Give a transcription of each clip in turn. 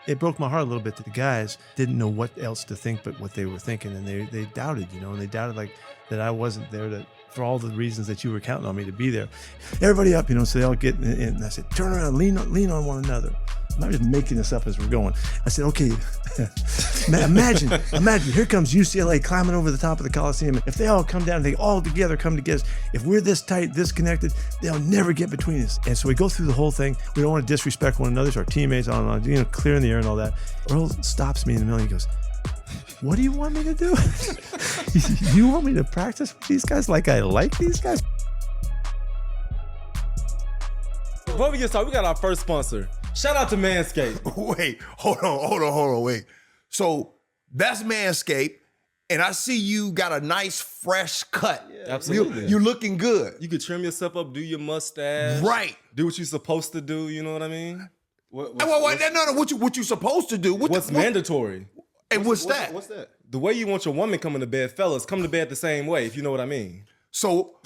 it broke my heart a little bit that the guys didn't know what else to think but what they were thinking, and they doubted, and they doubted like that I wasn't there for all the reasons that you were counting on me to be there. Everybody up, so they all get in, and I said, turn around, lean on one another. I'm not just making this up as we're going. I said, okay, imagine, here comes UCLA climbing over the top of the Coliseum. If they all come down, they all together come together. If we're this tight, this connected, they'll never get between us. And so we go through the whole thing. We don't want to disrespect one another, our teammates, on, clearing the air and all that. Earl stops me in the middle and he goes, what do you want me to do? You want me to practice with these guys like I like these guys? Before we get started, we got our first sponsor. Shout out to Manscaped. Wait, hold on, wait. So that's Manscaped, and I see you got a nice fresh cut. Yeah, absolutely. You're looking good. You could trim yourself up, do your mustache. Right. Do what you're supposed to do, you know what I mean? No, what you supposed to do. What's mandatory? And what's that? What's that? The way you want your woman coming to bed, fellas, come to bed the same way, if you know what I mean. So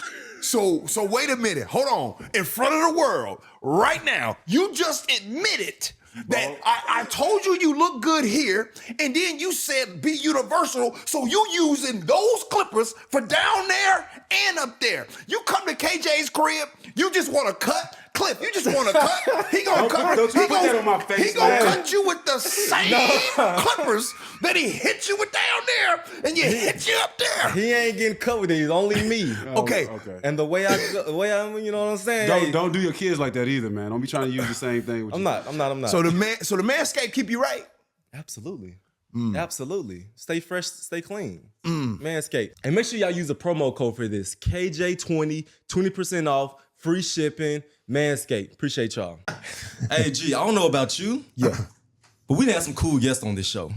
wait a minute. Hold on. In front of the world, right now, you just admitted that I told you look good here, and then you said be universal, so you using those clippers for down there and up there. You come to KJ's crib, you just want to cut. Cliff, you just want to cut. He gonna cut. Don't you put that on my face, He gonna man. cut you with the same clippers that he hit you with down there, and you hit you up there. He ain't getting cut with these, only me. Okay. And the way I, you know what I'm saying? Don't do your kids like that either, man. Don't be trying to use the same thing with I'm not. So the Manscaped keep you right. Absolutely. Absolutely. Stay fresh, stay clean. Manscaped. And make sure y'all use a promo code for this. KJ20, 20% off, free shipping, Manscaped. Appreciate y'all. Hey, G, I don't know about you. Yeah. But we done had some cool guests on this show.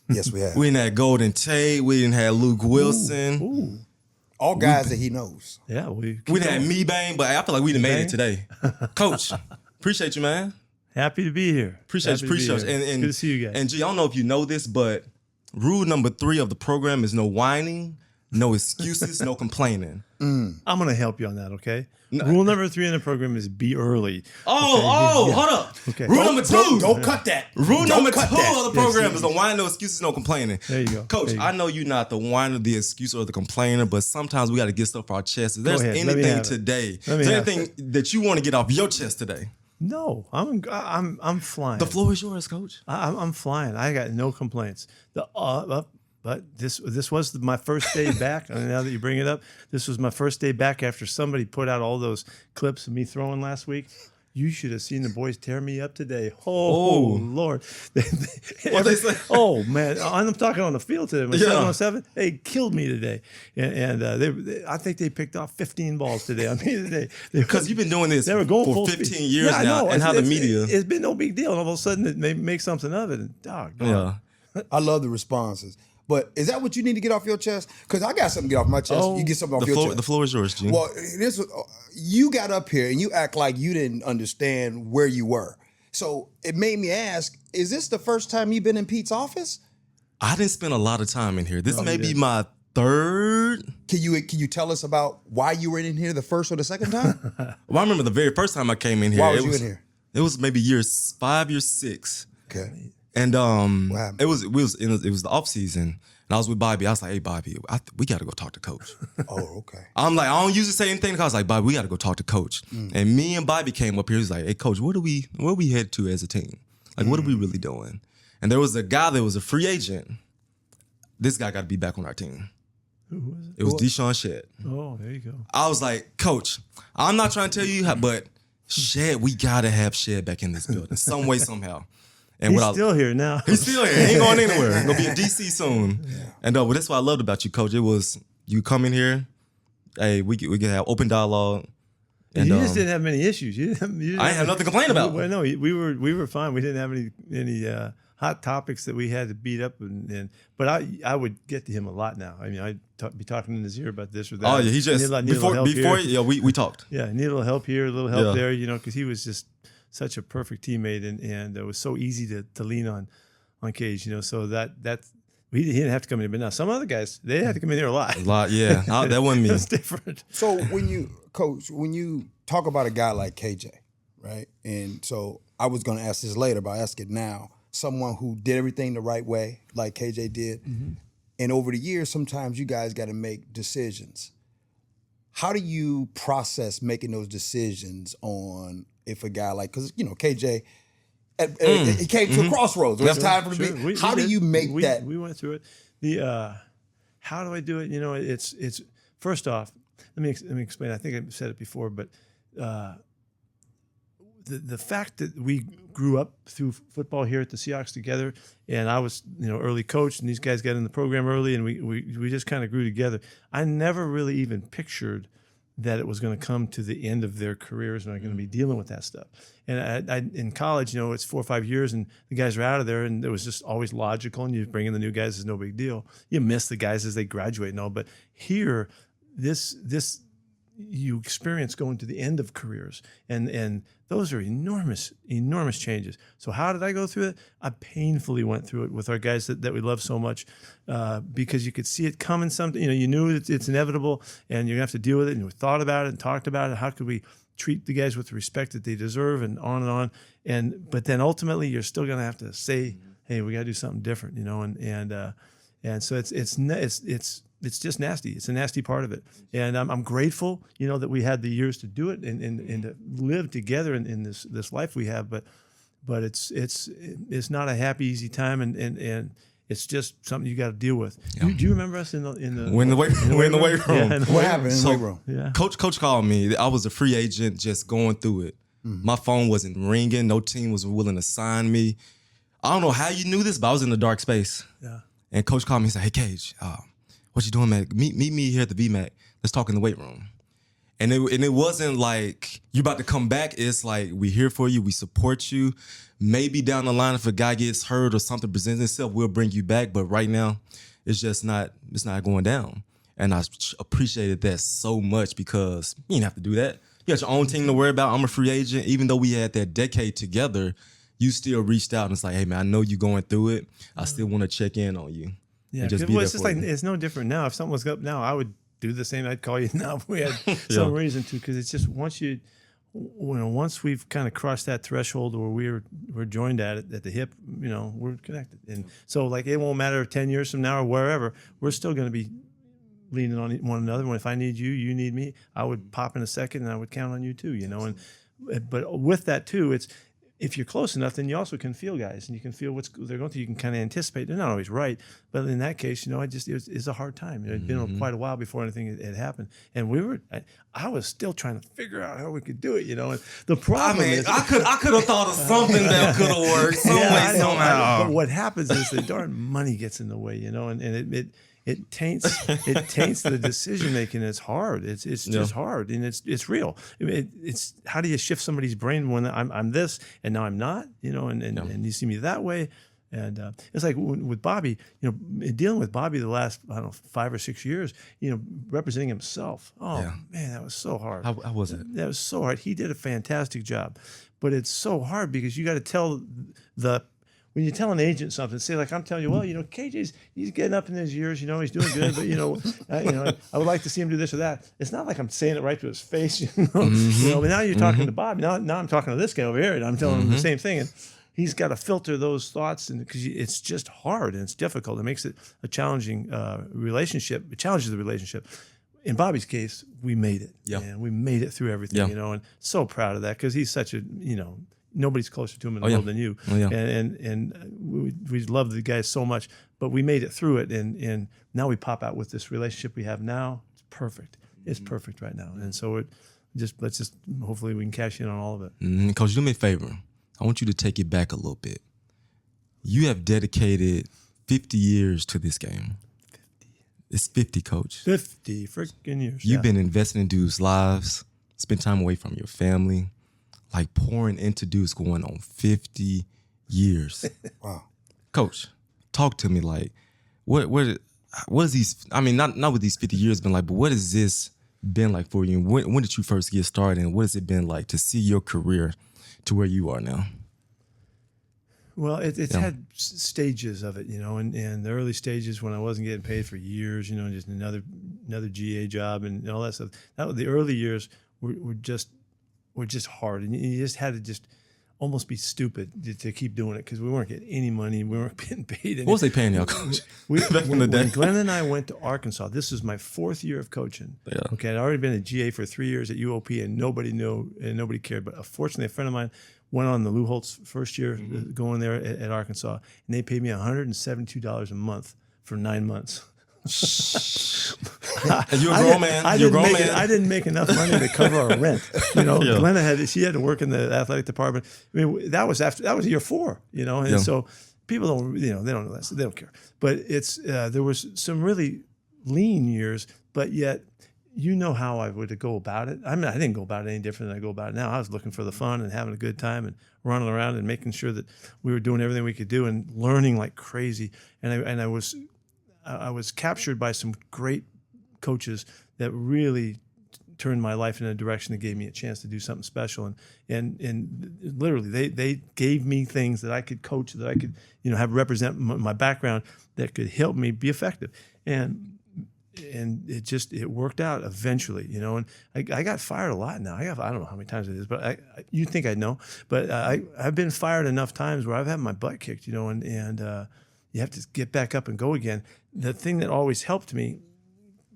Yes, we have. We didn't have Golden Tate. We didn't have Luke Wilson. Ooh. All guys that he knows. Yeah, We didn't have Me Bang, but I feel like we done made it today. Coach, appreciate you, man. Happy to be here. Appreciate you. And good to see you guys. And G, I don't know if you know this, but rule number 3 of the program is no whining, no excuses, no complaining. I'm going to help you on that, okay? Rule number 3 in the program is be early. Hold up. Okay. Rule number 2. Don't cut that. Rule number 2 cut that. of the program is no whining, no excuses, no complaining. There you go. Coach, There you go. I know you're not the whiner, the excuser, or the complainer, but sometimes we got to get stuff off our chest. If there's ahead. Let me anything have it. today, Let me is there have anything that you want to get off your chest today? No, I'm flying. The floor is yours, Coach. I'm flying. I got no complaints. But this was my first day back. And now that you bring it up, this was my first day back after somebody put out all those clips of me throwing last week. You should have seen the boys tear me up today. Oh. Lord. What they say? Oh, man. I'm talking on the field today. My Yeah. 7-on-7, they killed me today. And I think they picked off 15 balls today on me today. Because you've been doing this They were going for full 15 speed. years Yeah, I now, know. and how the It's- media. It's been no big deal. And all of a sudden, they make something of it. And, Yeah. I love the responses. But is that what you need to get off your chest? Because I got something to get off my chest. You get something off your chest. The floor is yours, G. Well, you got up here and you act like you didn't understand where you were. So it made me ask, is this the first time you've been in Pete's office? I didn't spend a lot of time in here. This may be my 3rd. Can you tell us about why you were in here the first or the second time? Well, I remember the very first time I came in here. Why was you in here? It was maybe year 5, year 6. Okay. And happened? it was the off season, and I was with Bobby. I was like, "Hey, Bobby, we got to go talk to Coach." Oh, okay. I'm like, I don't usually say anything. I was like, Bobby, we got to go talk to Coach. And me and Bobby came up here. He was like, "Hey, Coach, where we head to as a team? Like, what are we really doing?" And there was a guy that was a free agent. This guy got to be back on our team. Who was it? It was Deshaun Shedd. Oh, there you go. I was like, Coach, I'm not trying to tell you how, but Shedd, we got to have Shedd back in this building some way, somehow. And He's still here now. He's still here. He ain't going anywhere. He's going to be in D.C. soon. Yeah. And well, that's what I loved about you, Coach. It was you come in here, hey, we can have open dialogue. And, you just didn't have many issues. You didn't I ain't have nothing to complain about. Well, no, we were fine. We didn't have any hot topics that we had to beat up. But I would get to him a lot now. I mean, I'd be talking in his ear about this or that. Oh, yeah, he just, we talked. Yeah, need a little help here, a little help there, because he was just such a perfect teammate, and it was so easy to lean on Cage, so that's he didn't have to come in. But now some other guys, they had to come in here a lot. A lot, yeah. That wasn't me. It's different. So when you talk about a guy like KJ, right? And so I was going to ask this later, but I ask it now. someone who did everything the right way, like KJ did. And over the years, sometimes you guys got to make decisions. How do you process making those decisions on if a guy like, because, you know, KJ, it came to a crossroads. It's time for the beat. How do you make that? We went through it. How do I do it? You know, it's first off, let me explain. I think I said it before, but the fact that we grew up through football here at the Seahawks together, and I was, you know, early coach, and these guys got in the program early, and we just kind of grew together. I never really even pictured that it was going to come to the end of their careers and I'm going to be dealing with that stuff. And I in college, you know, it's 4 or 5 years and the guys are out of there, and it was just always logical, and you bring in the new guys is no big deal. You miss the guys as they graduate and all, but here, this you experience going to the end of careers, and those are enormous changes. So how did I go through it? I painfully went through it with our guys that we love so much, because you could see it coming. Something, you know, you knew it's inevitable, and you're gonna have to deal with it. And we thought about it and talked about it. How could we treat the guys with the respect that they deserve, and on and on. But then ultimately, you're still gonna have to say, hey, we gotta do something different, you know. And so it's just nasty. It's a nasty part of it. And I'm grateful, you know, that we had the years to do it and to live together in this life we have. But it's not a happy, easy time, and it's just something you got to deal with. Yeah. Do you remember us in the We're in the weight room. Yeah, What happened in the weight room? Yeah. Coach called me. I was a free agent, just going through it. My phone wasn't ringing. No team was willing to sign me. I don't know how you knew this, but I was in the dark space. Yeah. And coach called me and said, "Hey, Cage, what you doing, man? Meet me here at the VMAC. Let's talk in the weight room." And it wasn't like you about to come back. It's like, we here for you. We support you. Maybe down the line, if a guy gets hurt or something presents itself, we'll bring you back. But right now, it's not going down. And I appreciated that so much, because you didn't have to do that. You got your own team to worry about. I'm a free agent. Even though we had that decade together, you still reached out and it's like, hey, man, I know you're going through it. I still want to check in on you. Yeah, and just be well, there it's just for like, you. it's no different now. If something was up now, I would do the same. I'd call you now if we had some reason to, because it's just once we've kind of crossed that threshold where we're joined at the hip, you know, we're connected. And so, like, it won't matter 10 years from now or wherever, we're still going to be leaning on one another. When if I need you, you need me, I would pop in a second and I would count on you too, you know. But with that too, it's, if you're close enough, then you also can feel guys, and you can feel what they're going through. You can kind of anticipate. They're not always right, but in that case, you know, it's a hard time. It had been quite a while before anything had happened, and I was still trying to figure out how we could do it, you know. And the problem is, I could have thought of something that could have worked some way, somehow. But what happens is the darn money gets in the way, you know, and it taints the decision making. It's hard. It's just hard, and it's real. It's how do you shift somebody's brain when I'm this and now I'm not, you know, and you see me that way, and it's like with Bobby, you know, dealing with Bobby the last, I don't know, 5 or 6 years, you know, representing himself. Oh man, that was so hard. How was it? That was so hard. He did a fantastic job, but it's so hard because you got to tell when you tell an agent something, say like, I'm telling you, well, you know, he's getting up in his years, you know, he's doing good, but you know, I would like to see him do this or that. It's not like I'm saying it right to his face, you know. You know, but now you're talking to Bob. Now I'm talking to this guy over here, and I'm telling him the same thing, and he's got to filter those thoughts, and because it's just hard and it's difficult. It makes it a challenging relationship. It challenges the relationship. In Bobby's case, we made it, and we made it through everything, you know, and so proud of that, because he's such a, you know, nobody's closer to him in the world than you. And we love the guys so much, but we made it through it. And now we pop out with this relationship we have now. It's perfect. It's perfect right now. And so let's just, hopefully we can cash in on all of it. Coach, do me a favor. I want you to take it back a little bit. You have dedicated 50 years to this game. 50. It's 50, Coach. 50 freaking years. You've been investing in dudes' lives, spend time away from your family, like pouring into dudes going on 50 years. Wow. Coach, talk to me, like, what is these, I mean, not what these 50 years been like, but what has this been like for you? When did you first get started, and what has it been like to see your career to where you are now? Well, it's had stages of it, you know, and the early stages when I wasn't getting paid for years, you know, just another GA job and all that stuff. The early years were just hard, and you just had to just almost be stupid to keep doing it because we weren't getting any money. We weren't getting paid. What was they paying y'all, coach? Back in the day. When Glenn and I went to Arkansas, this was my 4th year of coaching. Yeah. Okay, I'd already been a GA for 3 years at UOP, and nobody knew and nobody cared. But fortunately, a friend of mine went on the Lou Holtz first year going there at Arkansas, and they paid me $172 a month for 9 months. And you're a grown man. I didn't make enough money to cover our rent. You know, Yeah. Glenna she had to work in the athletic department. I mean, that was year 4. You know, and Yeah. so people don't, they don't know that, so they don't care. But it's there was some really lean years, but yet. You know how I would go about it. I mean, I didn't go about it any different than I go about it now. I was looking for the fun and having a good time and running around and making sure that we were doing everything we could do and learning like crazy. And I was captured by some great coaches that really turned my life in a direction that gave me a chance to do something special. And literally, they gave me things that I could coach, that I could have represent my background that could help me be effective. And it worked out eventually, and I got fired a lot now. I don't know how many times it is, but you'd think I'd know. But I've been fired enough times where I've had my butt kicked, and you have to get back up and go again. The thing that always helped me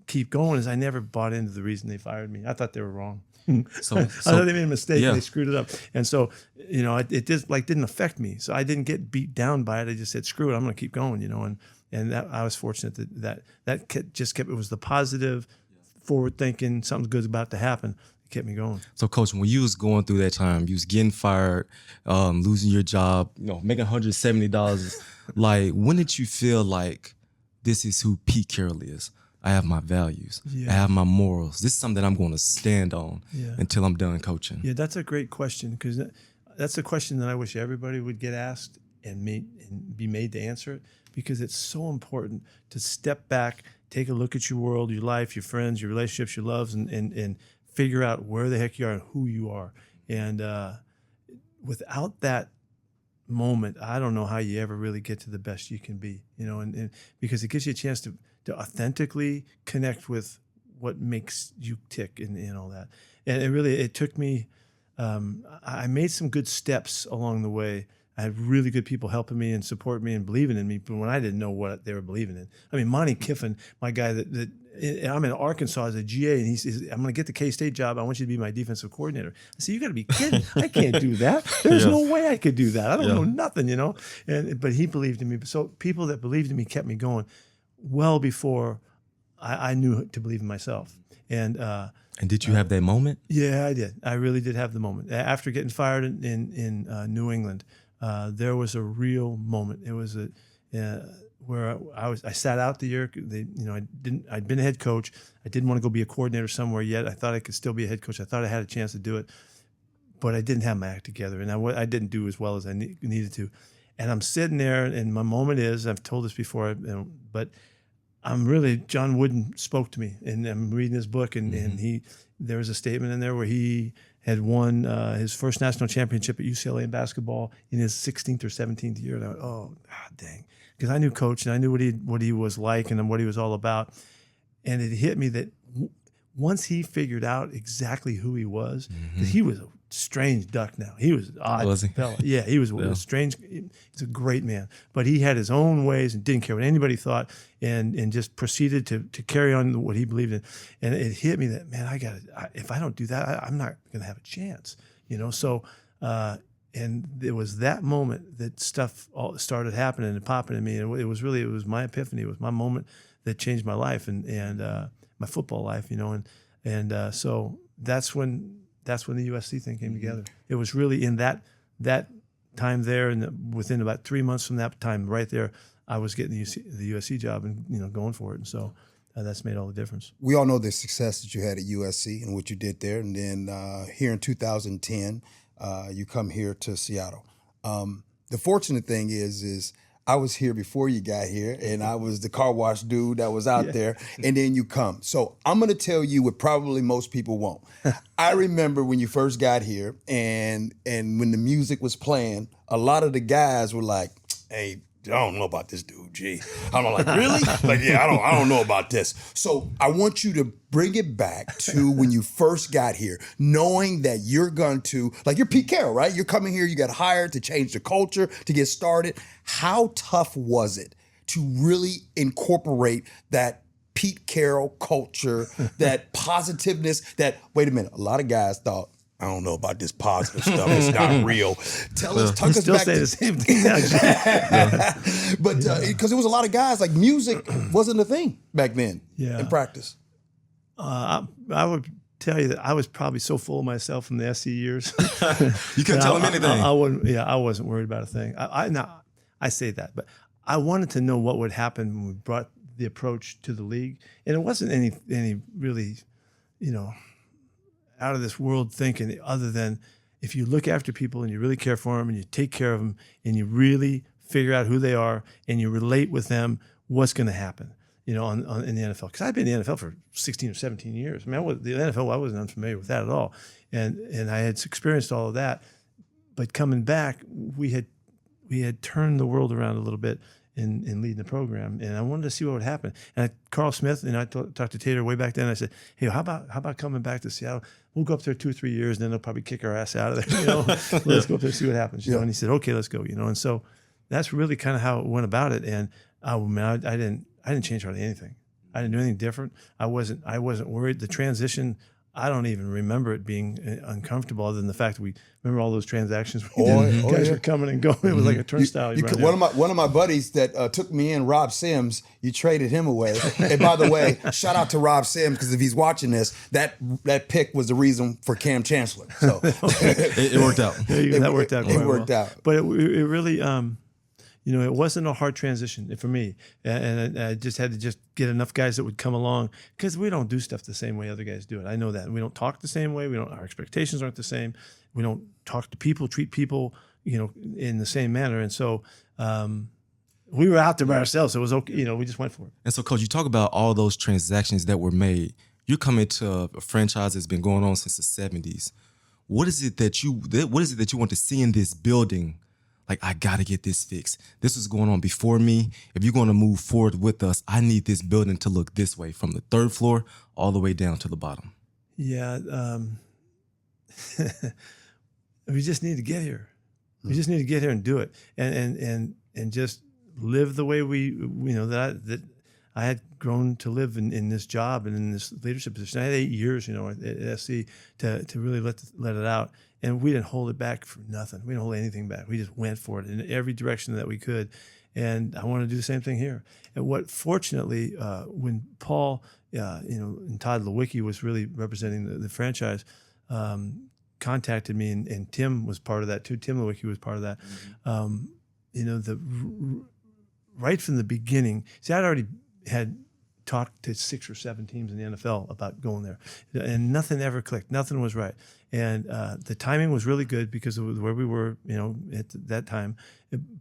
keep going is I never bought into the reason they fired me. I thought they were wrong. So I thought they made a mistake. Yeah. And they screwed it up. And so, it just didn't affect me. So I didn't get beat down by it. I just said, screw it, I'm going to keep going, and that I was fortunate that kept, it was the positive, forward thinking, something good's about to happen. It kept me going. So, Coach, when you was going through that time, you was getting fired, losing your job, making $170. Like, when did you feel like this is who Pete Carroll is? I have my values. Yeah. I have my morals. This is something I'm going to stand on Yeah. until I'm done coaching. Yeah, that's a great question because that's a question that I wish everybody would get asked and be made to answer it, because it's so important to step back, take a look at your world, your life, your friends, your relationships, your loves, and figure out where the heck you are and who you are. And without that moment, I don't know how you ever really get to the best you can be, and because it gives you a chance to authentically connect with what makes you tick and all that. And it took me, I made some good steps along the way. I had really good people helping me and supporting me and believing in me, but when I didn't know what they were believing in. I mean, Monty Kiffin, my guy that I'm in Arkansas as a GA, and he says, I'm going to get the K-State job. I want you to be my defensive coordinator. I said, you got to be kidding. I can't do that. There's no way I could do that. I don't know nothing, but he believed in me. So people that believed in me kept me going well before I knew to believe in myself. And did you have that moment? Yeah, I did. I really did have the moment. After getting fired in New England, there was a real moment. It was where I sat out the year. I'd been a head coach. I didn't want to go be a coordinator somewhere yet. I thought I could still be a head coach. I thought I had a chance to do it, but I didn't have my act together, and I didn't do as well as I needed to. And I'm sitting there, and my moment is, I've told this before, but I'm really, John Wooden spoke to me, and I'm reading his book, and there was a statement in there where he had won his first national championship at UCLA in basketball in his 16th or 17th year. And I went, oh, God, dang. Because I knew Coach, and I knew what he was like and what he was all about. And it hit me that once he figured out exactly who he was, that he was a strange duck now. He was an odd Was he? fella. Yeah, he was a strange. He's a great man, but he had his own ways and didn't care what anybody thought, and just proceeded to carry on what he believed in. And it hit me that, man, if I don't do that, I'm not going to have a chance. So and it was that moment that stuff all started happening and popping in me, and it was my epiphany. It was my moment that changed my life and my football life, and so that's when the USC thing came together. It was really in that time there, and within about 3 months from that time, right there, I was getting the USC job and going for it, and so that's made all the difference. We all know the success that you had at USC and what you did there, and then here in 2010, you come here to Seattle. The fortunate thing is I was here before you got here, and I was the car wash dude that was out there, and then you come. So I'm going to tell you what probably most people won't. I remember when you first got here, and when the music was playing, a lot of the guys were like, hey, don't know about this dude, G. I'm like, really? Like, yeah, I don't know about this. So I want you to bring it back to when you first got here, knowing that you're going to, like, you're Pete Carroll, right? You're coming here, you got hired to change the culture, to get started. How tough was it to really incorporate that Pete Carroll culture, that positiveness, that, wait a minute, a lot of guys thought, I don't know about this positive stuff. It's not real. Tuck us still back say to the same thing now. But because there was a lot of guys, like music wasn't a thing back then in practice. I would tell you that I was probably so full of myself from the SC years. You couldn't tell him anything. I wasn't worried about a thing. I say that, but I wanted to know what would happen when we brought the approach to the league. And it wasn't any really, out of this world thinking, other than if you look after people and you really care for them and you take care of them and you really figure out who they are and you relate with them, what's going to happen, in the NFL. Because I've been in the NFL for 16 or 17 years. I mean, the NFL, I wasn't unfamiliar with that at all. And I had experienced all of that. But coming back, we had turned the world around a little bit in leading the program, and I wanted to see what would happen. And Carl Smith, and I talked to Tater way back then. I said, "Hey, how about coming back to Seattle? We'll go up there 2 or 3 years, and then they'll probably kick our ass out of there. Let's go up there and see what happens." And he said, "Okay, let's go." And so that's really kind of how it went about it. And I didn't change hardly anything. I didn't do anything different. I wasn't worried. The transition, I don't even remember it being uncomfortable, other than the fact that we remember all those transactions. Guys were coming and going. It was like a turnstile. One of my buddies that took me in, Rob Sims, you traded him away. And by the way, shout out to Rob Sims, because if he's watching this, that pick was the reason for Cam Chancellor. So it worked out. That worked out. It worked out. But it really. It wasn't a hard transition for me, and I just had to get enough guys that would come along, because we don't do stuff the same way other guys do it. I know that. And we don't talk the same way. Our expectations aren't the same. We don't talk to people, treat people, in the same manner. And so we were out there by ourselves. So it was okay. We just went for it. And so, Coach, you talk about all those transactions that were made. You're coming to a franchise that's been going on since the 70s. What is it that you want to see in this building? Like, I got to get this fixed. This was going on before me. If you're going to move forward with us, I need this building to look this way, from the 3rd floor all the way down to the bottom. Yeah. We just need to get here. We just need to get here and do it, and just live the way that I had grown to live in this job and in this leadership position. I had 8 years, at SC to really let it out. And we didn't hold it back for nothing. We didn't hold anything back. We just went for it in every direction that we could. And I want to do the same thing here. And fortunately, when Paul, and Todd Lewicki was really representing the franchise, contacted me, and Tim was part of that too. Tim Lewicki was part of that. Right from the beginning, I'd already had talked to 6 or 7 teams in the NFL about going there, and nothing ever clicked. Nothing was right. And the timing was really good because of where we were, at that time.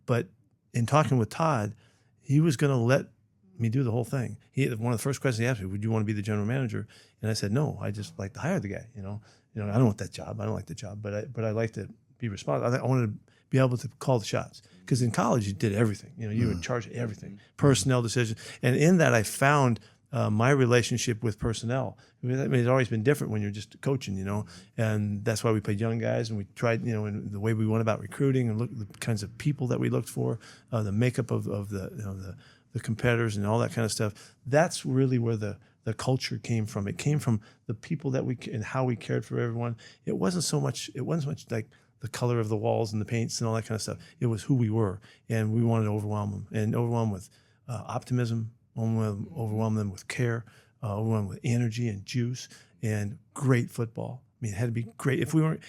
But in talking with Todd, he was going to let me do the whole thing. One of the first questions he asked me, "Would you want to be the general manager?" And I said, "No, I just like to hire the guy. I don't want that job. I don't like the job, but I like to be responsible. I wanted to be able to call the shots, because in college you did everything. You were in charge of everything, personnel decisions, and in that I found my relationship with personnel. It's always been different when you're just coaching, and that's why we played young guys, and we tried, in the way we went about recruiting and look at the kinds of people that we looked for, the makeup of the competitors and all that kind of stuff. That's really where the culture came from. It came from the people that and how we cared for everyone. It wasn't so much like the color of the walls and the paints and all that kind of stuff. It was who we were, and we wanted to overwhelm them, and overwhelm with optimism, overwhelm them with care, overwhelm them with energy and juice and great football. I mean, it had to be great. If we weren't,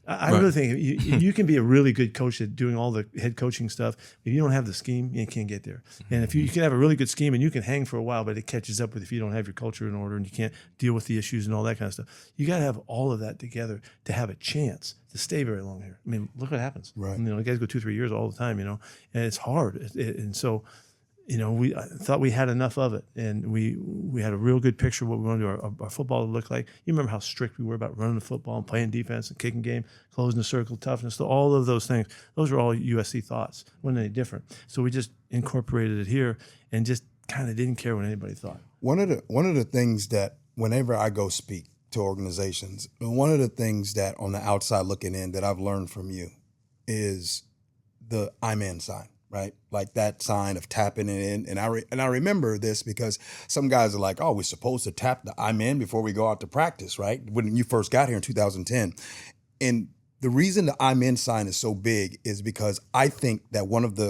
I really think you can be a really good coach at doing all the head coaching stuff. If you don't have the scheme, you can't get there. And if you can have a really good scheme and you can hang for a while, but it catches up with if you don't have your culture in order and you can't deal with the issues and all that kind of stuff. You got to have all of that together to have a chance to stay very long here. I mean, look what happens. Right. Guys go 2-3 years all the time, and it's hard. And so we thought we had enough of it, and we had a real good picture of what we wanted our football to look like. You remember how strict we were about running the football and playing defense and kicking game, closing the circle, toughness, so all of those things. Those were all USC thoughts. Wasn't any different. So we just incorporated it here and just kind of didn't care what anybody thought. One of the things that whenever I go speak to organizations, one of the things that on the outside looking in that I've learned from you is the I'm in sign. Right, like that sign of tapping it in, and I remember this because some guys are like, "Oh, we're supposed to tap the I'm in before we go out to practice." Right, when you first got here in 2010, and the reason the I'm in sign is so big is because I think that one of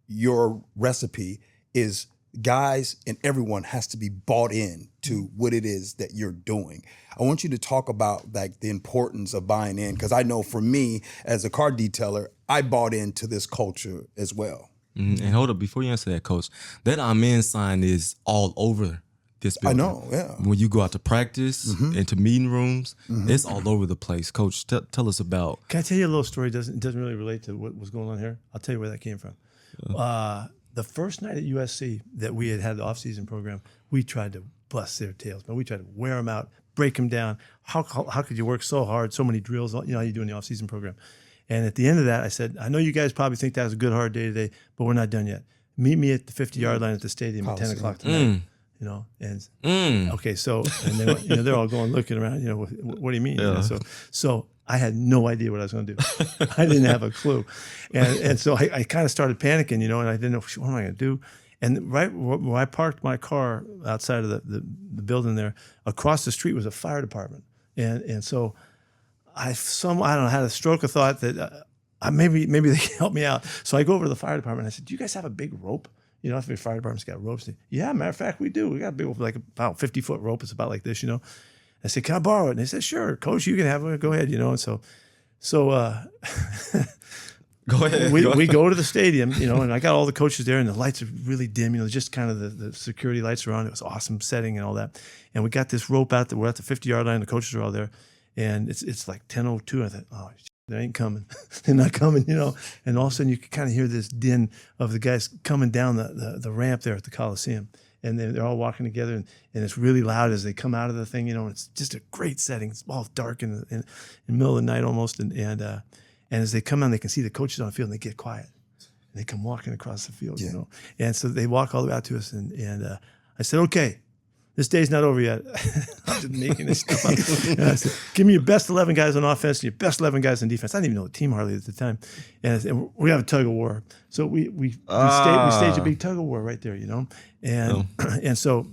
your recipe is guys and everyone has to be bought in to what it is that you're doing. I want you to talk about like the importance of buying in, because I know for me as a car detailer, I bought into this culture as well. And hold up, before you answer that, Coach, that I'm in sign is all over this building. I know, yeah. When you go out to practice, into meeting rooms, it's all over the place. Coach, tell us about. Can I tell you a little story? It doesn't really relate to what was going on here. I'll tell you where that came from. The first night at USC that we had the off-season program, we tried to bust their tails, man. We tried to wear them out, break them down. How could you work so hard, so many drills, how you do in the off-season program? And at the end of that, I said, I know you guys probably think that was a good, hard day today, but we're not done yet. Meet me at the 50-yard line at the stadium at 10 o'clock tonight. Okay, so, and they, they're all going, looking around, what do you mean? Yeah. So I had no idea what I was going to do. I didn't have a clue. And so I kind of started panicking, and I didn't know, what am I going to do? And right where I parked my car outside of the building there, across the street was a fire department. And so I don't know, had a stroke of thought that maybe they can help me out. So I go over to the fire department and I said, do you guys have a big rope? Every fire department's got ropes. Yeah, matter of fact, we do. We got a big, like about 50-foot rope. It's about like this, I said, can I borrow it? And they said, sure, Coach, you can have it. Go ahead, And so Go ahead. We go to the stadium, and I got all the coaches there, and the lights are really dim, just kind of the security lights are on. It was awesome setting and all that. And we got this rope out there. We're at the 50-yard line. The coaches are all there. And it's like 10:02. I thought, oh, they ain't coming. They're not coming, And all of a sudden you can kind of hear this din of the guys coming down the ramp there at the Coliseum. And they're all walking together, and it's really loud as they come out of the thing, and it's just a great setting. It's all dark in the middle of the night almost. And as they come on, they can see the coaches on the field, and they get quiet. And they come walking across the field, And so they walk all the way out to us. And I said, okay, this day's not over yet. I'm just making this stuff up. And I said, give me your best 11 guys on offense and your best 11 guys on defense. I didn't even know the team hardly at the time. And I said, we have a tug of war. So we staged a big tug of war right there, And so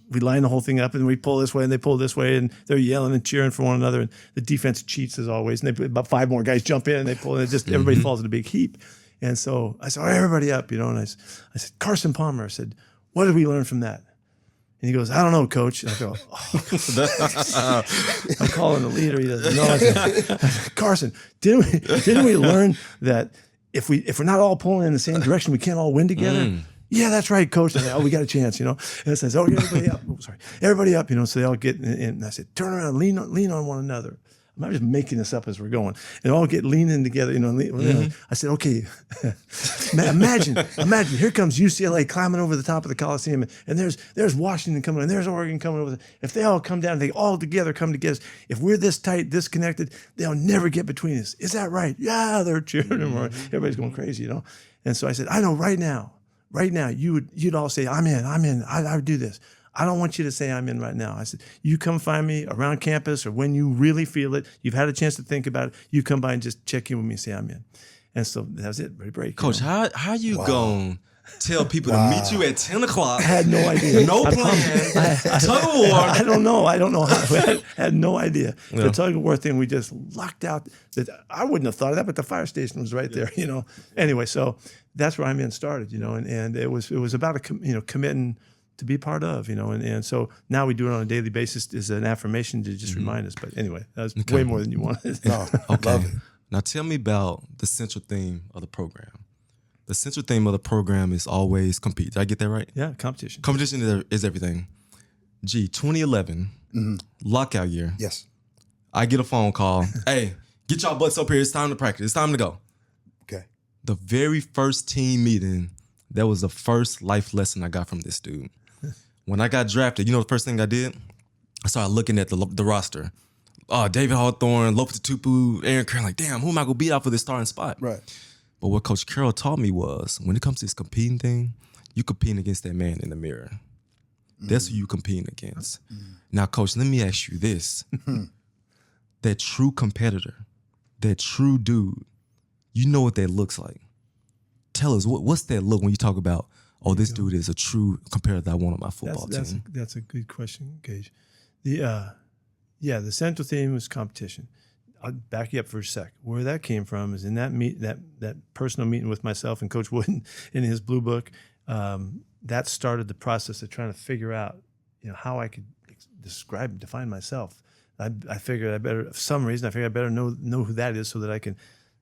we line the whole thing up, and we pull this way and they pull this way, and they're yelling and cheering for one another. And the defense cheats as always. And about 5 more guys jump in and they pull, and everybody falls in a big heap. And so I said, all right, everybody up, And I said, Carson Palmer, I said, what did we learn from that? And he goes, I don't know, Coach. And I go, I'm calling the leader. He doesn't know. I said, Carson, didn't we learn that if we're not all pulling in the same direction, we can't all win together? Yeah, that's right, Coach. I said, we got a chance, And it says, everybody up. Everybody up, So they all get in. And I said, turn around, lean on one another. I'm not just making this up as we're going. And all get leaning together, I said, okay, imagine, here comes UCLA climbing over the top of the Coliseum, and there's Washington coming, and there's Oregon coming over. If they all come down, they all together come together. If we're this tight, this connected, they'll never get between us. Is that right? Yeah, they're cheering. Everybody's going crazy, And so I said, I know right now, you'd all say, I'm in, I would do this. I don't want you to say I'm in right now. I said, you come find me around campus, or when you really feel it, you've had a chance to think about it, you come by and just check in with me and say I'm in. And so that was it. Very break. How you going to tell people to meet you at 10 o'clock? I had no idea. No plan. Tug of war. I don't know how. I had no idea. Yeah. The tug of war thing, we just lucked out. That I wouldn't have thought of that, but the fire station was right there, Anyway, so that's where I'm in started, and it was about committing to be part of, and so now we do it on a daily basis as an affirmation to just remind us. But anyway, that was way more than you wanted. Okay. Now tell me about the central theme of the program. The central theme of the program is always compete. Did I get that right? Yeah, competition. Competition is everything. 2011, lockout year. Yes. I get a phone call. Hey, get y'all butts up here. It's time to practice. It's time to go. Okay. The very first team meeting That was the first life lesson I got from this dude. When I got drafted, you know the first thing I did? I started looking at the roster. David Hawthorne, Lopez Tupu, Aaron Curran. Like, damn, who am I gonna beat out for this starting spot? Right. But what Coach Carroll taught me was, when it comes to this competing thing, you competing against that man in the mirror. That's who you competing against. Now, Coach, let me ask you this. That true competitor, that true dude, you know what that looks like. Tell us, what's that look when you talk about, this dude is a true competitor that I want on my football team? That's a good question, Gage. The central theme was competition. I'll back you up for a sec. Where that came from is in that personal meeting with myself and Coach Wooden in his blue book. That started the process of trying to figure out, how I could define myself. I figured for some reason, I better know who that is so that I can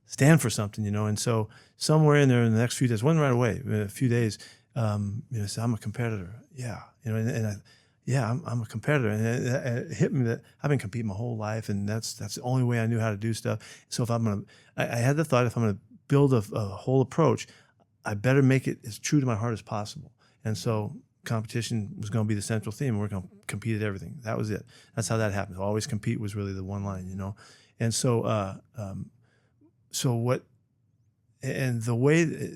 stand for something, And so somewhere in there in the next few days, wasn't right away, in a few days, say, I'm a competitor. Yeah. I'm a competitor. And it hit me that I've been competing my whole life, and that's the only way I knew how to do stuff. So I had the thought, if I'm going to build a whole approach, I better make it as true to my heart as possible. And so competition was going to be the central theme. We're going to compete at everything. That was it. That's how that happened. Always compete was really the one line, And so, the way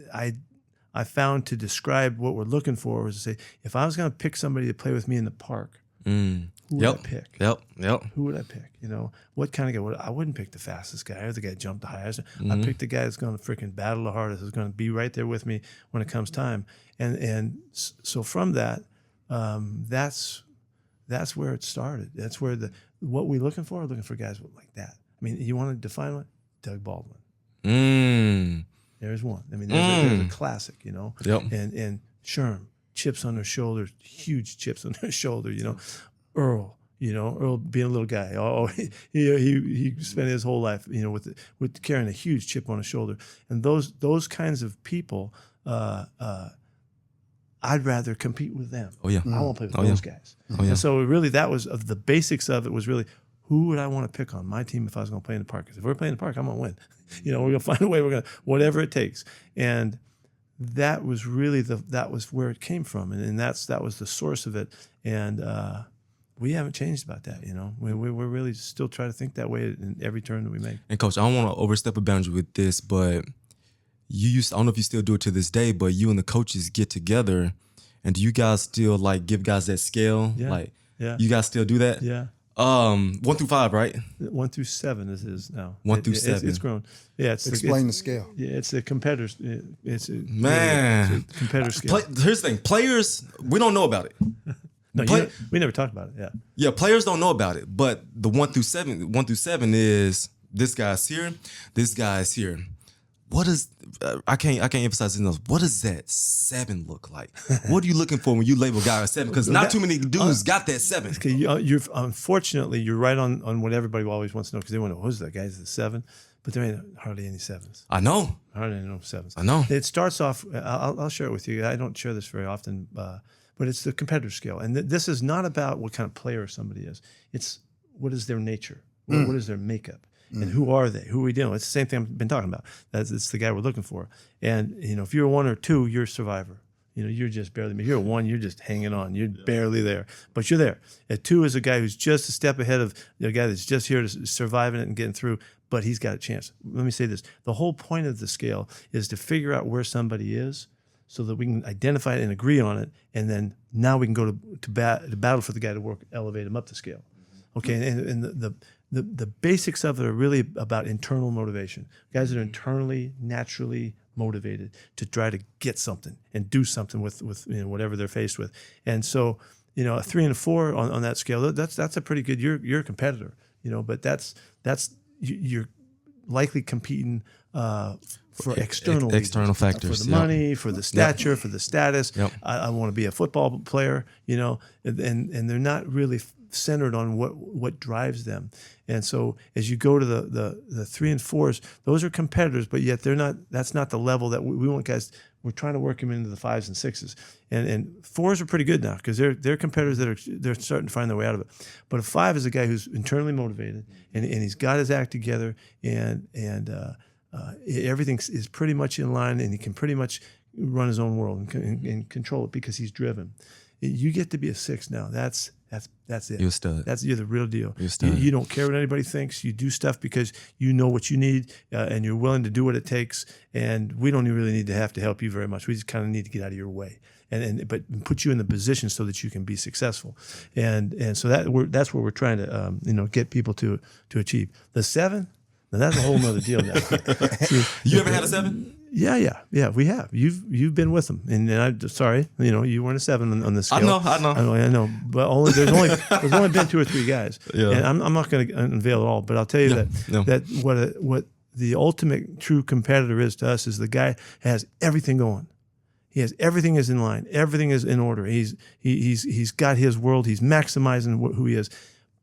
I found to describe what we're looking for was to say, if I was going to pick somebody to play with me in the park, who would I pick? Yep. Who would I pick? What kind of guy? I wouldn't pick the fastest guy or the guy that jumped the highest. I'd pick the guy that's going to freaking battle the hardest, who's going to be right there with me when it comes time. And so from that, that's where it started. That's where what we're looking for guys like that. I mean, you want to define what? Doug Baldwin. There's one. I mean, there's a classic, Yep. And Sherm, chips on their shoulder, huge chips on their shoulder, Earl, Earl being a little guy. He spent his whole life, with carrying a huge chip on his shoulder. And those kinds of people, I'd rather compete with them. Oh yeah. I want to play with those guys. Oh yeah. And so really that was the basics of it was really, who would I want to pick on my team if I was going to play in the park? Because if we're playing in the park, I'm going to win. We're going to find a way. We're going to, whatever it takes. And that was really that was where it came from. And that was the source of it. And we haven't changed about that. We're really still trying to think that way in every turn that we make. And Coach, I don't want to overstep a boundary with this, but I don't know if you still do it to this day, but you and the coaches get together, and do you guys still give guys that scale? Yeah. You guys still do that? Yeah. 1 through 5, right? 1 through 7 is now. 1 through 7. It's grown. Yeah. Explain the scale. Yeah, it's the competitors. It's a competitor scale. Here's the thing: players, we don't know about it. No, we never talked about it. Yeah. Yeah, players don't know about it, but the 1 through 7 is this guy's here, this guy's here. What is I can't emphasize enough. What does that 7 look like? What are you looking for when you label a guy a 7? Because not too many dudes got that 7. Okay, unfortunately you're right on what everybody always wants to know, because they want to know, who's that guy? Is it 7? But there ain't hardly any 7s. I know. Hardly any 7s. I know. It starts off. I'll share it with you. I don't share this very often, but it's the competitor scale, and this is not about what kind of player somebody is. It's what is their nature, what is their makeup. And who are they? Who are we dealing with? It's the same thing I've been talking about. It's the guy we're looking for. And, if you're a 1 or 2, you're a survivor. You're just barely. If you're a 1, you're just hanging on. You're barely there. But you're there. A 2 is a guy who's just a step ahead of the guy that's just here to surviving it and getting through, but he's got a chance. Let me say this. The whole point of the scale is to figure out where somebody is so that we can identify it and agree on it. And then now we can go to battle for the guy to elevate him up the scale. Okay, and the basics of it are really about internal motivation. Guys that are internally, naturally motivated to try to get something and do something with whatever they're faced with. And so, a 3 and a 4 on that scale, that's a pretty good. You're a competitor, but you're likely competing for external factors, for the money, for the stature, for the status. Yep. I want to be a football player, and they're not really centered on what drives them. And so as you go to the 3 and 4s, those are competitors, but yet that's not the level that we want guys. We're trying to work them into the 5s and 6s. And 4s are pretty good now because they're competitors they're starting to find their way out of it. But a 5 is a guy who's internally motivated and he's got his act together and everything is pretty much in line, and he can pretty much run his own world and control it because he's driven. You get to be a 6 now. That's it. You're a stud. You're the real deal. You're a stud. You don't care what anybody thinks. You do stuff because you know what you need, and you're willing to do what it takes. And we don't really need to have to help you very much. We just kind of need to get out of your way, but put you in the position so that you can be successful. And so that's what we're trying to get people to achieve. The 7. Now that's a whole nother deal now. See, You ever had a 7? Yeah, we have. You've been with them, and I'm sorry, you weren't a 7 on the scale. I know, but there's only been 2 or 3 guys, and I'm not going to unveil it all, but I'll tell you that what the ultimate true competitor is to us is the guy has everything going. He has everything is in line, everything is in order. He's got his world. He's maximizing who he is,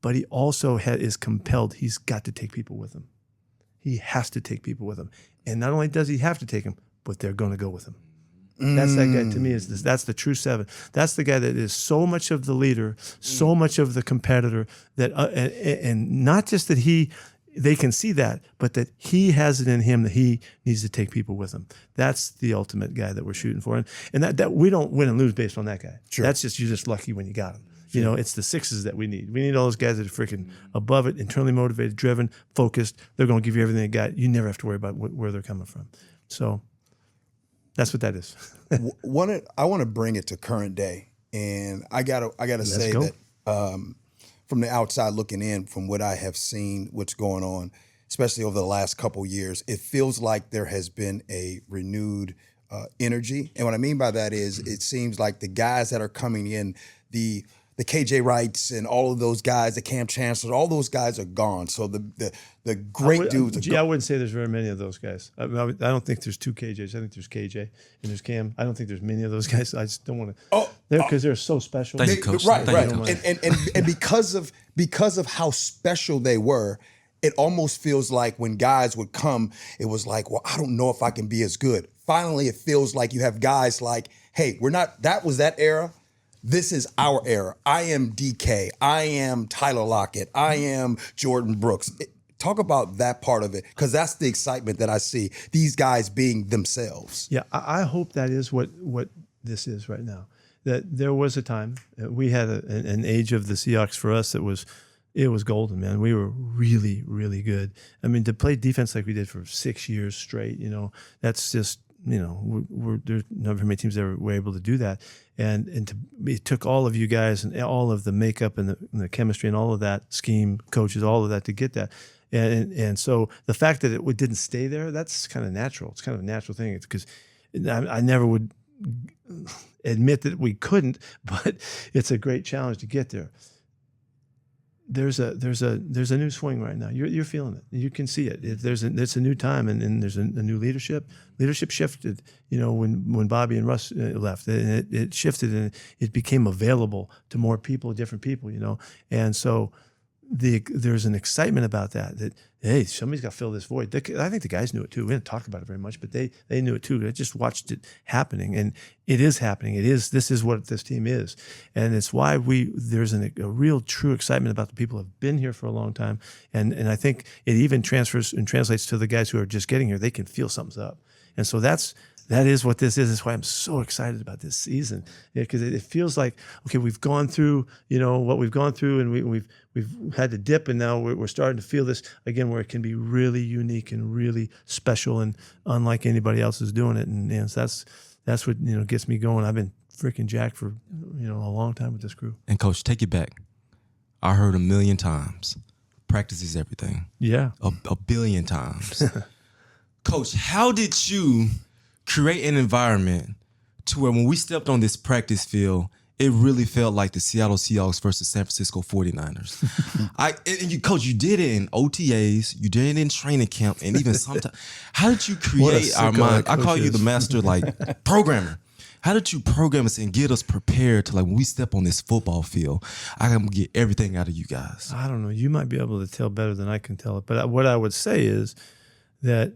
but he also is compelled. He's got to take people with him. He has to take people with him. And not only does he have to take them, but they're going to go with him. That's that guy to me. That's the true 7. That's the guy that is so much of the leader, so much of the competitor, that and not just that they can see that, but that he has it in him that he needs to take people with him. That's the ultimate guy that we're shooting for. And that we don't win and lose based on that guy. Sure. That's just, you're just lucky when you got him. It's the 6s that we need. We need all those guys that are freaking above it, internally motivated, driven, focused. They're going to give you everything they got. You never have to worry about where they're coming from. So that's what that is. I want to bring it to current day, and I gotta say that from the outside looking in, from what I have seen, what's going on, especially over the last couple years, it feels like there has been a renewed energy. And what I mean by that is, it seems like the guys that are coming in, the KJ Wrights and all of those guys, the Cam Chancellors, all those guys are gone. So the great dudes are gone. I wouldn't say there's very many of those guys. I don't think there's 2 KJs. I think there's KJ and there's Cam. I don't think there's many of those guys. I just don't want to. Because they're so special. Thank you, Coach. Right. You, and because of how special they were, it almost feels like when guys would come, it was like, well, I don't know if I can be as good. Finally, it feels like you have guys like, hey, that was that era. This is our era. I am DK. I am Tyler Lockett. I am Jordan Brooks. Talk about that part of it, because that's the excitement that I see, these guys being themselves. Yeah, I hope that is what this is right now. That there was a time, we had an age of the Seahawks for us that was golden, man. We were really, really good. I mean, to play defense like we did for 6 years straight, that's just, there's not very many teams that were able to do that. And it took all of you guys and all of the makeup and the chemistry and all of that, scheme, coaches, all of that to get that. And so the fact that it didn't stay there, that's kind of natural. It's kind of a natural thing. It's because I never would admit that we couldn't, but it's a great challenge to get there. There's a new swing right now. You're feeling it. You can see it. It's a new time, and there's a new leadership. Leadership shifted. When Bobby and Russ left, and it shifted, and it became available to more people, different people. And so there's an excitement about that. That hey, somebody's got to fill this void. I think the guys knew it too. We didn't talk about it very much, but they knew it too. They just watched it happening, and it is happening. This is what this team is, and it's why there's a real true excitement about the people who have been here for a long time, and I think it even transfers and translates to the guys who are just getting here. They can feel something's up, and so that is what this is. That's why I'm so excited about this season, because it feels like, okay, we've gone through, what we've gone through, and we've had to dip, and now we're starting to feel this again, where it can be really unique and really special and unlike anybody else is doing it, and so that's what gets me going. I've been freaking jacked for a long time with this crew. And Coach, take it back. I heard 1 million times, practice is everything. Yeah, a billion times. Coach, how did you create an environment to where when we stepped on this practice field, it really felt like the Seattle Seahawks versus San Francisco 49ers. Coach, you did it in OTAs, you did it in training camp, and even sometimes. How did you create our mind? I call you the master programmer. How did you program us and get us prepared to, when we step on this football field, I can get everything out of you guys? I don't know. You might be able to tell better than I can tell it. But what I would say is that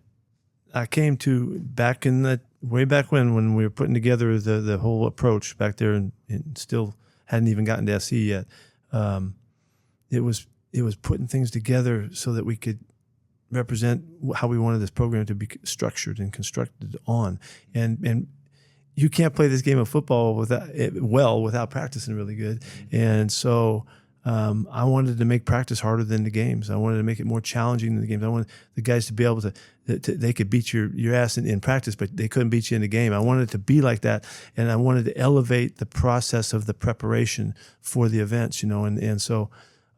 I came to way back when we were putting together the whole approach back there, and still hadn't even gotten to SC yet. It was putting things together so that we could represent how we wanted this program to be structured and constructed on. And you can't play this game of football without practicing really good. And so I wanted to make practice harder than the games. I wanted to make it more challenging than the games. I wanted the guys to be able to they could beat your ass in practice, but they couldn't beat you in the game. I wanted it to be like that, and I wanted to elevate the process of the preparation for the events, and so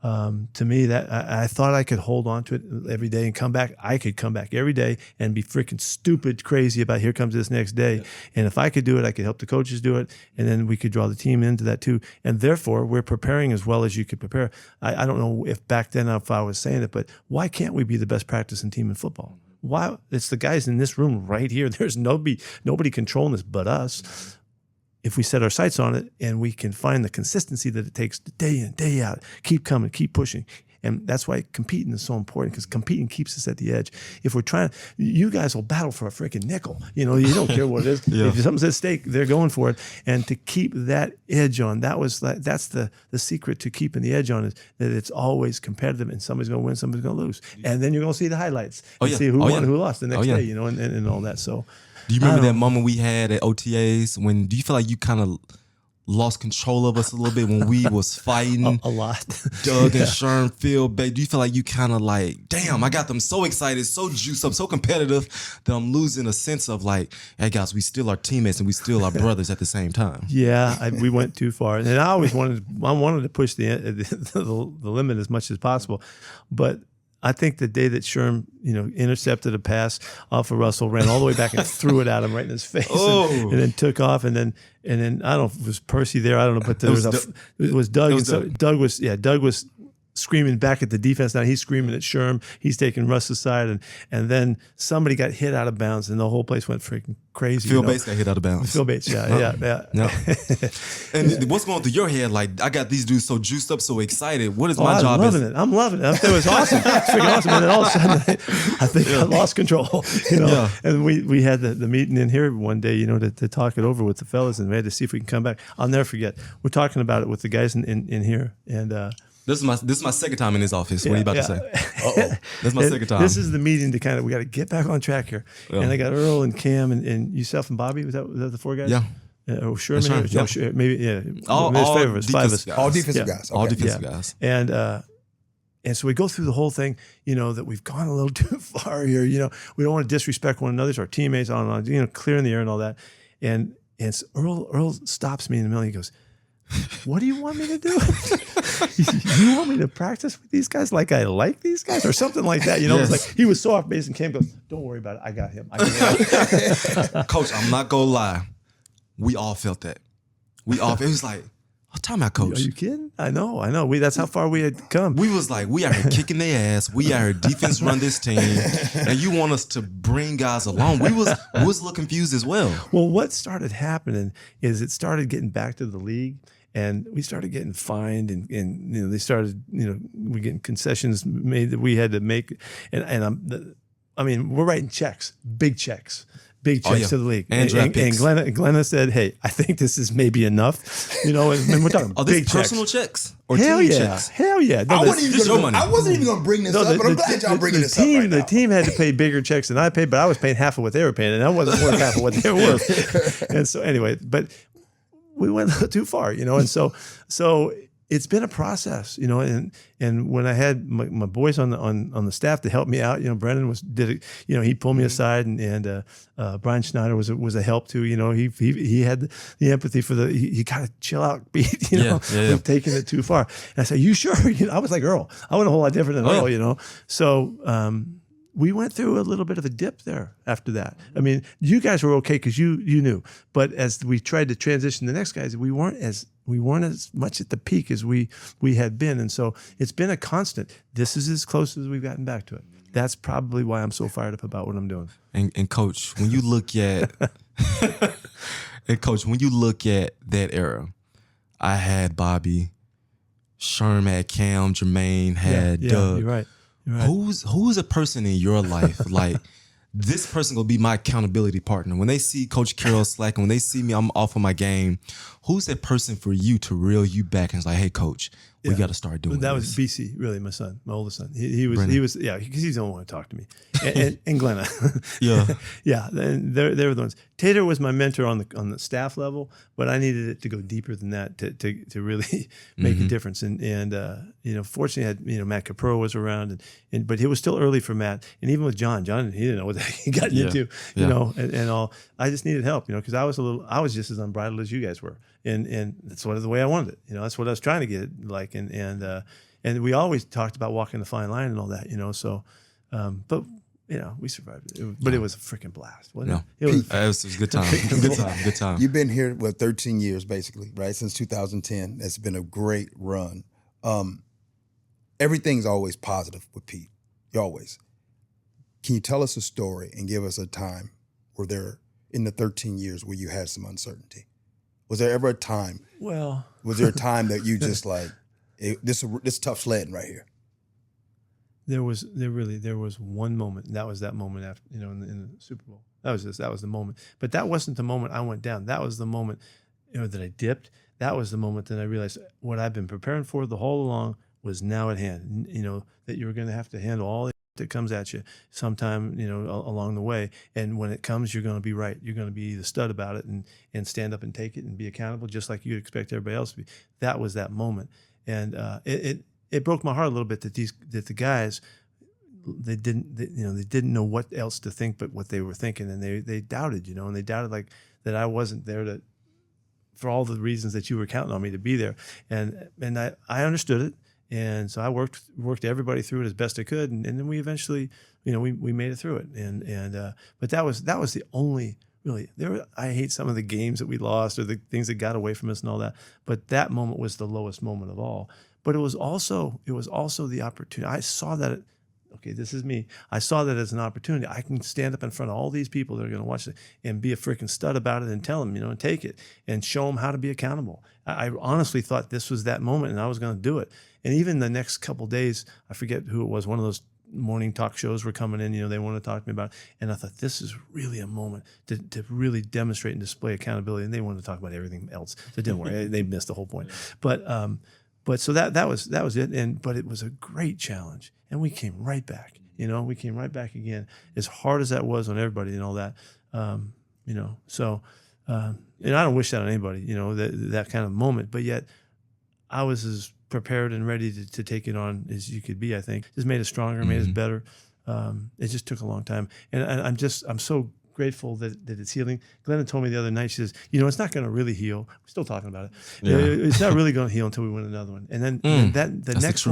to me, that I thought I could hold on to it every day and come back. I could come back every day and be freaking stupid crazy about here comes this next day. Yeah. And if I could do it, I could help the coaches do it. And then we could draw the team into that too. And therefore, we're preparing as well as you could prepare. I don't know if back then if I was saying it, but why can't we be the best practicing team in football? Why? It's the guys in this room right here. There's nobody controlling this but us. If we set our sights on it and we can find the consistency that it takes day in, day out, keep coming, keep pushing. And that's why competing is so important, because competing keeps us at the edge. If we're trying, you guys will battle for a freaking nickel. You don't care what it is. If something's at stake, they're going for it. And to keep that edge on, that's the secret to keeping the edge on, is that it's always competitive, and somebody's going to win, somebody's going to lose. And then you're going to see the highlights and see who won, who lost the next day, and all that. So. Do you remember that moment we had at OTAs? Do you feel like you kind of lost control of us a little bit when we was fighting? A lot. Doug and Sherm, Phil, do you feel like you kind of like, damn, I got them so excited, so juiced up, so competitive that I'm losing a sense of like, hey guys, we still are teammates and we still are brothers at the same time. Yeah, we went too far, and I always wanted to push the limit as much as possible, but I think the day that Sherm, intercepted a pass off of Russell, ran all the way back and threw it at him right in his face, and then took off, and then I don't know if it was Percy there, I don't know, but it was Doug, and so Doug was screaming back at the defense. Now he's screaming at Sherm. He's taking Russ's side, and then somebody got hit out of bounds, and the whole place went freaking crazy. Phil Bates got hit out of bounds. Phil Bates, yeah. And what's going through your head? Like, I got these dudes so juiced up, so excited. What is my job? I'm loving it. It was awesome. It's freaking awesome. And then all of a sudden, I think I lost control. And we had the meeting in here one day, to talk it over with the fellas, and we had to see if we can come back. I'll never forget. We're talking about it with the guys in here, and. This is my second time in his office. What are you about to say? This is my second time. This is the meeting to we got to get back on track here. Yeah. And I got Earl and Cam and yourself and Bobby. Was that the four guys? Yeah. Sherman? Right. No, maybe, yeah. All five of us. All defensive guys. Okay. All defensive guys. And so we go through the whole thing, that we've gone a little too far here. We don't want to disrespect one another, our teammates, on clearing the air and all that. And so Earl stops me in the middle. He goes, "What do you want me to do? You want me to practice with these guys like I like these guys?" Or something like that. Yes. It was like he was so off base, and Cam goes, "Don't worry about it. I got him." Coach, I'm not going to lie. We all felt that. It was like, time out, Coach. Are you kidding? I know. That's how far we had come. We was like, we are here kicking their ass. We are here defense run this team. And you want us to bring guys along. We was a little confused as well. Well, what started happening is it started getting back to the league. And we started getting fined, and they started, we getting concessions made that we had to make, and we're writing checks, big checks to the league, and Glenna said, "Hey, I think this is maybe enough," and we're talking big personal checks or hell team yeah, checks. Hell yeah! No, I wasn't even going to bring this up, but I'm glad y'all bringing this up right now. The team had to pay bigger checks than I paid, but I was paying half of what they were paying, and I wasn't worth half of what they were worth. And so anyway, but we went a little too far, and so it's been a process, and when I had my boys on the staff to help me out, Brendan did it, he pulled me aside, and Brian Schneider was a help too, he had the empathy for he got to chill out, Pete, with taking it too far. And I said, "You sure?" I was like Earl. I went a whole lot different than Earl, So we went through a little bit of a dip there after that. I mean, you guys were okay because you knew, but as we tried to transition the next guys, we weren't as much at the peak as we had been, and so it's been a constant. This is as close as we've gotten back to it. That's probably why I'm so fired up about what I'm doing. And Coach, when you look at that era, I had Bobby, Sherm had Cam, Jermaine had Doug. You're right. Who's a person in your life like this person gonna be my accountability partner? When they see Coach Carroll slacking, when they see me, I'm off of my game. Who's that person for you to reel you back and it's like, "Hey, Coach, We got to start doing that this. was BC, really, my son, my oldest son. He was, yeah, because he's the only one to talk to me. And Glenna. Yeah. Yeah, and they were the ones. Tater was my mentor on the staff level, but I needed it to go deeper than that to really make a difference. And you know, fortunately, I had, you know, Matt Capro was around, but it was still early for Matt. And even with John, he didn't know what the heck he got into, you know, and all. I just needed help, you know, because I was just as unbridled as you guys were, and that's sort of the way I wanted it. You know, that's what I was trying to get it like, and we always talked about walking the fine line and all that, you know. So, but you know, we survived it. But it was a freaking blast, wasn't it? It was a good time. Good time. You've been here, 13 years basically, right? Since 2010. It's been a great run. Everything's always positive with Pete. You always. Can you tell us a story and give us a time where there, in the 13 years, where you had some uncertainty? Was there ever a time? Well, was there a time that you just like, this tough sledding right here? There was one moment, and that was that moment after, you know, in the Super Bowl. That was the moment. But that wasn't the moment I went down. That was the moment, you know, that I dipped. That was the moment that I realized what I've been preparing for the whole along was now at hand. You know, that you were going to have to handle all that comes at you sometime, you know, along the way. And when it comes, you're going to be right. You're going to be the stud about it and stand up and take it and be accountable, just like you'd expect everybody else to be. That was that moment. And it broke my heart a little bit that the guys, they didn't know what else to think but what they were thinking, and they doubted, you know, and they doubted like that I wasn't there for all the reasons that you were counting on me to be there, and I understood it, and so I worked everybody through it as best I could, and then we eventually, you know, we made it through it, and but that was the only. Really, I hate some of the games that we lost or the things that got away from us and all that, but that moment was the lowest moment of all. But it was also the opportunity. I saw that. Okay, this is me. I saw that as an opportunity. I can stand up in front of all these people that are going to watch it and be a freaking stud about it and tell them, you know, and take it and show them how to be accountable. I honestly thought this was that moment and I was going to do it. And even the next couple of days, I forget who it was, one of those morning talk shows were coming in, you know, they wanted to talk to me about it. And I thought, this is really a moment to really demonstrate and display accountability. And they wanted to talk about everything else. So it didn't work. They missed the whole point. But so that was it. But it was a great challenge. And we came right back, you know, again, as hard as that was on everybody and all that, you know, so, and I don't wish that on anybody, you know, that kind of moment, but yet I was as prepared and ready to take it on as you could be, I think. Just made us stronger, made us better. It just took a long time. And I'm so grateful that it's healing. Glenna told me the other night, she says, you know, it's not going to really heal. We're still talking about it. Yeah. It's not really going to heal until we win another one. And then the next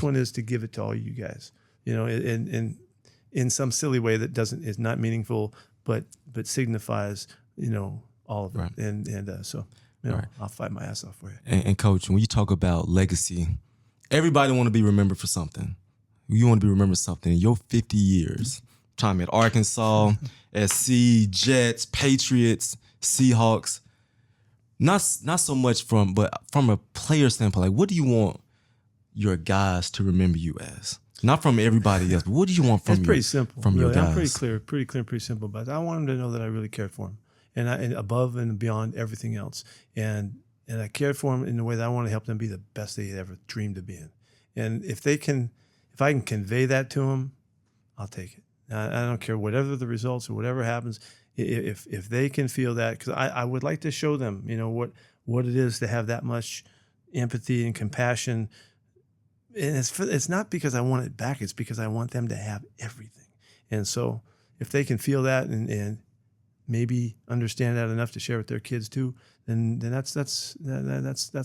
one is to give it to all you guys, you know, in some silly way that is not meaningful, but signifies, you know, all of it. Right. And so, you know, I'll fight my ass off for you. And Coach, when you talk about legacy, everybody want to be remembered for something. You want to be remembered for something. In your 50 years, time at Arkansas, SC, Jets, Patriots, Seahawks, not so much but from a player standpoint, like what do you want your guys to remember you as? Not from everybody else, but what do you want from pretty simple. From really, your guys? I'm pretty clear, pretty simple. But I want them to know that I really cared for them, and above and beyond everything else, and I cared for them in the way that I want to help them be the best they ever dreamed of being. And if I can convey that to them, I'll take it. I don't care whatever the results or whatever happens. If they can feel that, because I would like to show them, you know, what it is to have that much empathy and compassion. And it's not because I want it back. It's because I want them to have everything. And so if they can feel that and maybe understand that enough to share with their kids too, then that's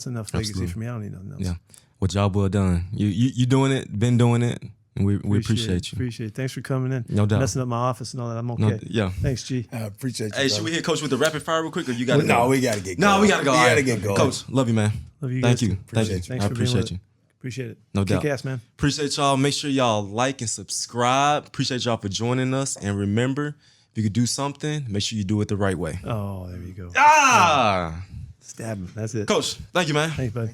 enough legacy for me. I don't need nothing else. Yeah. Well, job well done. You doing it, been doing it. And we appreciate you. Appreciate it. Thanks for coming in. No doubt. Messing up my office and all that. I'm okay. No, yeah. Thanks, G. I appreciate you. Hey, should we hit Coach with the rapid fire real quick, or you got to go? No, we got to get going. No, we got to go. We got to get going. Coach, love you, man. Love you Thank guys. you. Appreciate Thank you. Thanks I for being with appreciate you. Appreciate it. No doubt. Kick ass, man. Appreciate y'all. Make sure y'all like and subscribe. Appreciate y'all for joining us. And remember, if you could do something, make sure you do it the right way. Oh, there you go. Ah! Stab him. That's it. Coach, thank you, man. Thanks, buddy.